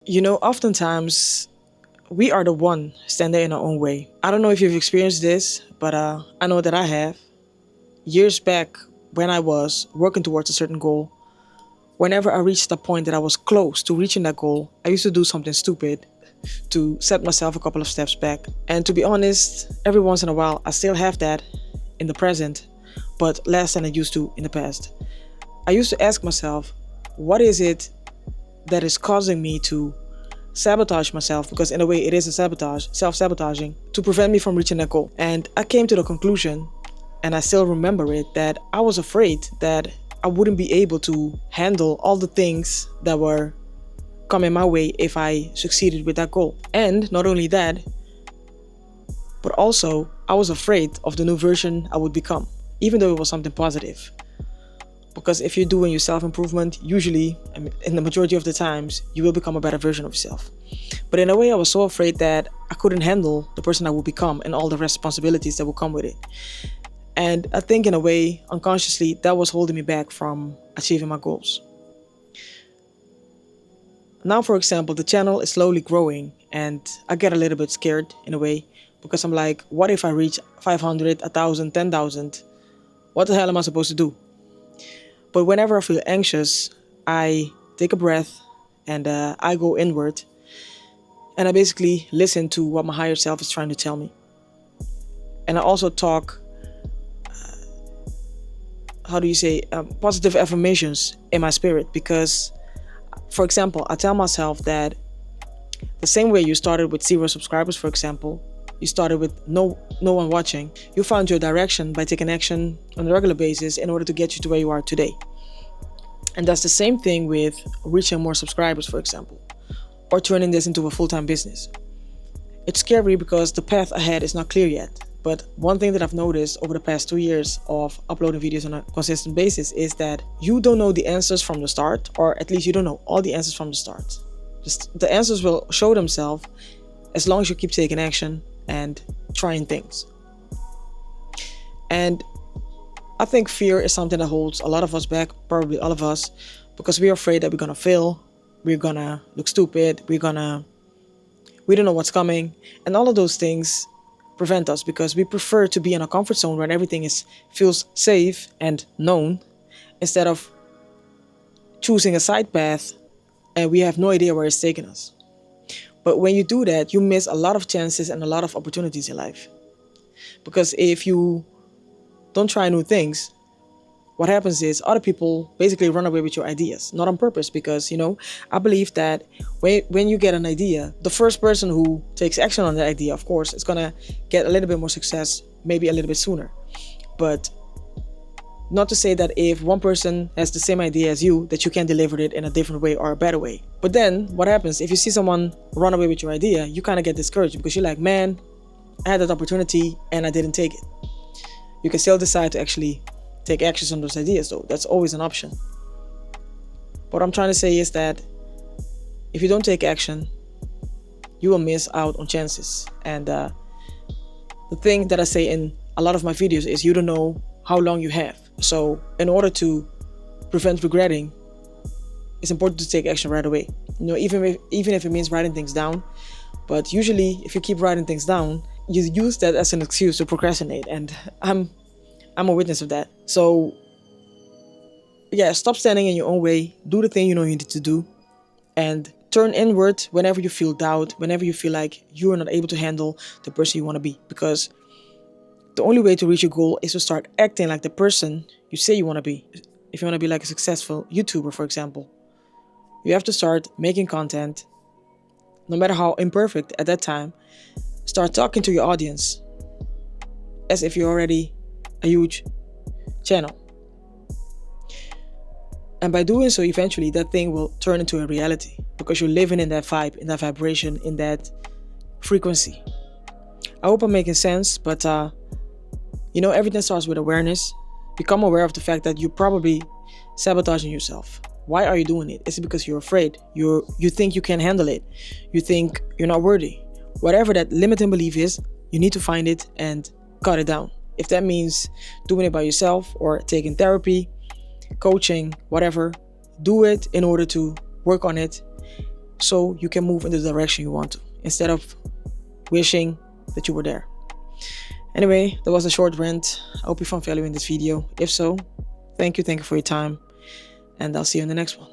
Oftentimes we are the one standing in our own way. I don't know if you've experienced this, but I know that I have. Years back, when I was working towards a certain goal, whenever I reached the point that I was close to reaching that goal, I used to do something stupid to set myself a couple of steps back. And to be honest, every once in a while, I still have that in the present, but less than I used to in the past. I used to ask myself, what is it that is causing me to sabotage myself? Because in a way it is a sabotage, self-sabotaging, to prevent me from reaching that goal. And I came to the conclusion, and I still remember it, that I was afraid that I wouldn't be able to handle all the things that were coming my way if I succeeded with that goal. And not only that, but also I was afraid of the new version I would become, even though it was something positive. Because if you're doing your self-improvement, usually, in the majority of the times, you will become a better version of yourself. But in a way, I was so afraid that I couldn't handle the person I would become and all the responsibilities that would come with it. And I think in a way, unconsciously, that was holding me back from achieving my goals. Now, for example, the channel is slowly growing and I get a little bit scared in a way because I'm like, what if I reach 500, 1,000, 10,000? What the hell am I supposed to do? But whenever I feel anxious, I take a breath and I go inward and I basically listen to what my higher self is trying to tell me. And I also talk, positive affirmations in my spirit because, for example, I tell myself that the same way you started with 0 subscribers, for example, you started with no one watching. You found your direction by taking action on a regular basis in order to get you to where you are today. And that's the same thing with reaching more subscribers, for example, or turning this into a full-time business. It's scary because the path ahead is not clear yet. But one thing that I've noticed over the past 2 years of uploading videos on a consistent basis is that you don't know the answers from the start, or at least you don't know all the answers from the start. Just the answers will show themselves as long as you keep taking action and trying things. And I think fear is something that holds a lot of us back, probably all of us, because we're afraid that we're gonna fail, we're gonna look stupid, we don't know what's coming, and all of those things prevent us because we prefer to be in a comfort zone where everything feels safe and known instead of choosing a side path and we have no idea where it's taking us. But when you do that, you miss a lot of chances and a lot of opportunities in life. Because if you don't try new things, what happens is other people basically run away with your ideas, not on purpose, because, I believe that when you get an idea, the first person who takes action on the idea, of course, is going to get a little bit more success, maybe a little bit sooner. But not to say that if one person has the same idea as you, that you can deliver it in a different way or a better way. But then what happens if you see someone run away with your idea, you kind of get discouraged because you're like, man, I had that opportunity and I didn't take it. You can still decide to actually take actions on those ideas though. That's always an option. What I'm trying to say is that if you don't take action, you will miss out on chances. And the thing that I say in a lot of my videos is you don't know how long you have. So in order to prevent regretting, it's important to take action right away. Even if it means writing things down. But usually if you keep writing things down, you use that as an excuse to procrastinate. And I'm a witness of that. So yeah, stop standing in your own way. Do the thing you know you need to do. And turn inward whenever you feel doubt, whenever you feel like you are not able to handle the person you want to be. Because the only way to reach your goal is to start acting like the person you say you want to be. If you want to be like a successful YouTuber, for example, you have to start making content, no matter how imperfect at that time. Start talking to your audience as if you're already a huge channel. And by doing so, eventually that thing will turn into a reality because you're living in that vibe, in that vibration, in that frequency. I hope I'm making sense, but everything starts with awareness. Become aware of the fact that you're probably sabotaging yourself. Why are you doing it? Is it because you're afraid? You think you can't handle it? You think you're not worthy? Whatever that limiting belief is, you need to find it and cut it down. If that means doing it by yourself or taking therapy, coaching, whatever, do it in order to work on it so you can move in the direction you want to, instead of wishing that you were there. Anyway, that was a short rant. I hope you found value in this video. If so, thank you for your time, and I'll see you in the next one.